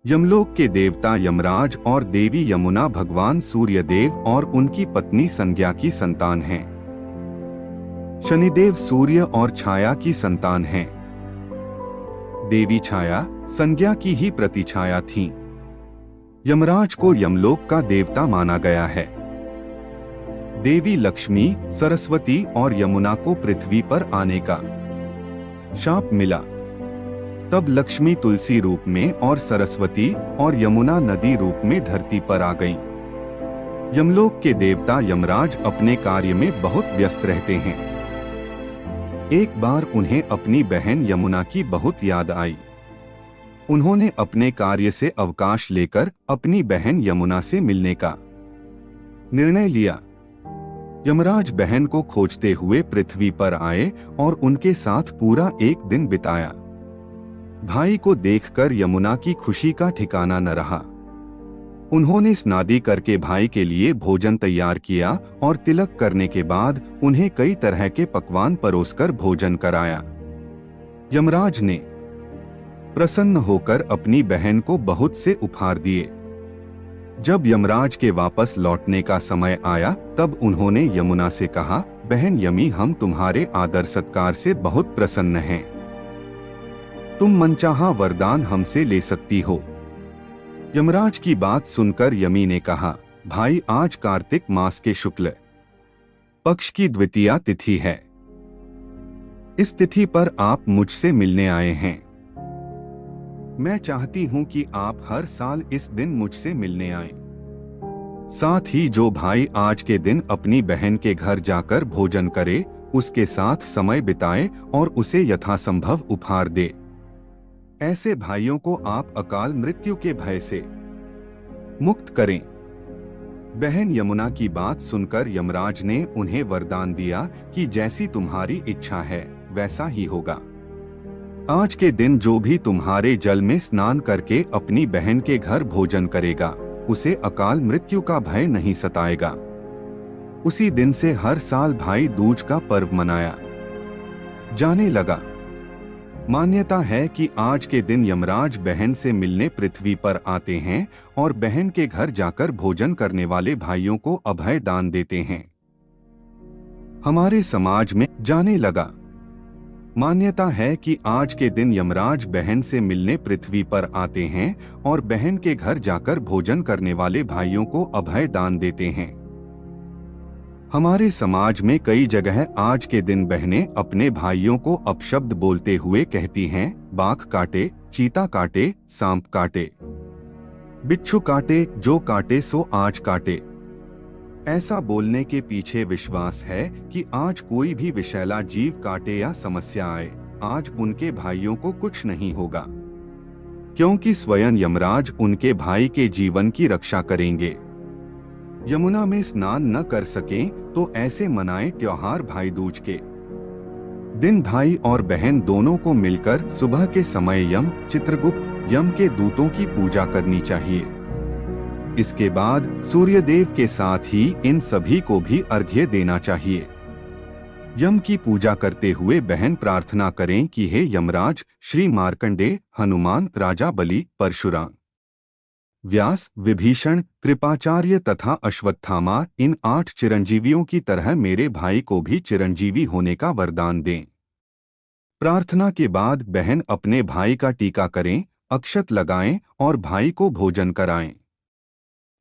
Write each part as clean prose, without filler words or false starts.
यमलोक के देवता यमराज और देवी यमुना भगवान सूर्यदेव और उनकी पत्नी संज्ञा की संतान हैं। शनिदेव सूर्य और छाया की संतान हैं। देवी छाया संज्ञा की ही प्रतिछाया थीं। यमराज को यमलोक का देवता माना गया है। देवी लक्ष्मी, सरस्वती और यमुना को पृथ्वी पर आने का शाप मिला। तब लक्ष्मी तुलसी रूप में और सरस्वती और यमुना नदी रूप में धरती पर आ गईं। यमलोक के देवता यमराज अपने कार्य में बहुत व्यस्त रहते हैं। एक बार उन्हें अपनी बहन यमुना की बहुत याद आई। उन्होंने अपने कार्य से अवकाश लेकर अपनी बहन यमुना से मिलने का निर्णय लिया। यमराज बहन को खोजते हुए पृथ्वी पर आए और उनके साथ पूरा एक दिन बिताया। भाई को देखकर यमुना की खुशी का ठिकाना न रहा। उन्होंने स्नादी करके भाई के लिए भोजन तैयार किया और तिलक करने के बाद उन्हें कई तरह के पकवान परोसकर भोजन कराया। यमराज ने प्रसन्न होकर अपनी बहन को बहुत से उपहार दिए। जब यमराज के वापस लौटने का समय आया तब उन्होंने यमुना से कहा, बहन यमी, हम तुम्हारे आदर सत्कार से बहुत प्रसन्न हैं। तुम मनचाहा वरदान हमसे ले सकती हो। यमराज की बात सुनकर यमी ने कहा, भाई, आज कार्तिक मास के शुक्ल पक्ष की द्वितीया तिथि है। इस तिथि पर आप मुझसे मिलने आए हैं। मैं चाहती हूं कि आप हर साल इस दिन मुझसे मिलने आएं। साथ ही जो भाई आज के दिन अपनी बहन के घर जाकर भोजन करे, उसके साथ समय बिताए और उसे यथासंभव उपहार दे। ऐसे भाइयों को आप अकाल मृत्यु के भय से मुक्त करें। बहन यमुना की बात सुनकर यमराज ने उन्हें वरदान दिया कि जैसी तुम्हारी इच्छा है वैसा ही होगा। आज के दिन जो भी तुम्हारे जल में स्नान करके अपनी बहन के घर भोजन करेगा, उसे अकाल मृत्यु का भय नहीं सताएगा। उसी दिन से हर साल भाई दूज का पर्व मनाया जाने लगा। मान्यता है कि आज के दिन यमराज बहन से मिलने पृथ्वी पर आते हैं और बहन के घर जाकर भोजन करने वाले भाइयों को अभय दान देते हैं। हमारे समाज में जाने लगा। मान्यता है कि आज के दिन यमराज बहन से मिलने पृथ्वी पर आते हैं और बहन के घर जाकर भोजन करने वाले भाइयों को अभय दान देते हैं। हमारे समाज में कई जगह आज के दिन बहनें अपने भाइयों को अपशब्द बोलते हुए कहती हैं, बाघ काटे, चीता काटे, सांप काटे, बिच्छू काटे, जो काटे सो आज काटे। ऐसा बोलने के पीछे विश्वास है कि आज कोई भी विषैला जीव काटे या समस्या आए, आज उनके भाइयों को कुछ नहीं होगा, क्योंकि स्वयं यमराज उनके भाई के जीवन की रक्षा करेंगे। यमुना में स्नान न कर सकें तो ऐसे मनाएं त्योहार भाई दूज के दिन भाई और बहन दोनों को मिलकर सुबह के समय यम, चित्रगुप्त, यम के दूतों की पूजा करनी चाहिए। इसके बाद सूर्यदेव के साथ ही इन सभी को भी अर्घ्य देना चाहिए। यम की पूजा करते हुए बहन प्रार्थना करें कि हे यमराज, श्री मार्कंडेय, हनुमान, राजा बलि, परशुराम, व्यास, विभीषण, कृपाचार्य तथा अश्वत्थामा, इन 8 चिरंजीवियों की तरह मेरे भाई को भी चिरंजीवी होने का वरदान दें। प्रार्थना के बाद बहन अपने भाई का टीका करें, अक्षत लगाएं और भाई को भोजन कराएं।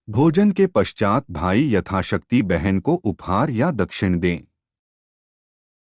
भोजन के पश्चात भाई यथाशक्ति बहन को उपहार या दक्षिण दें।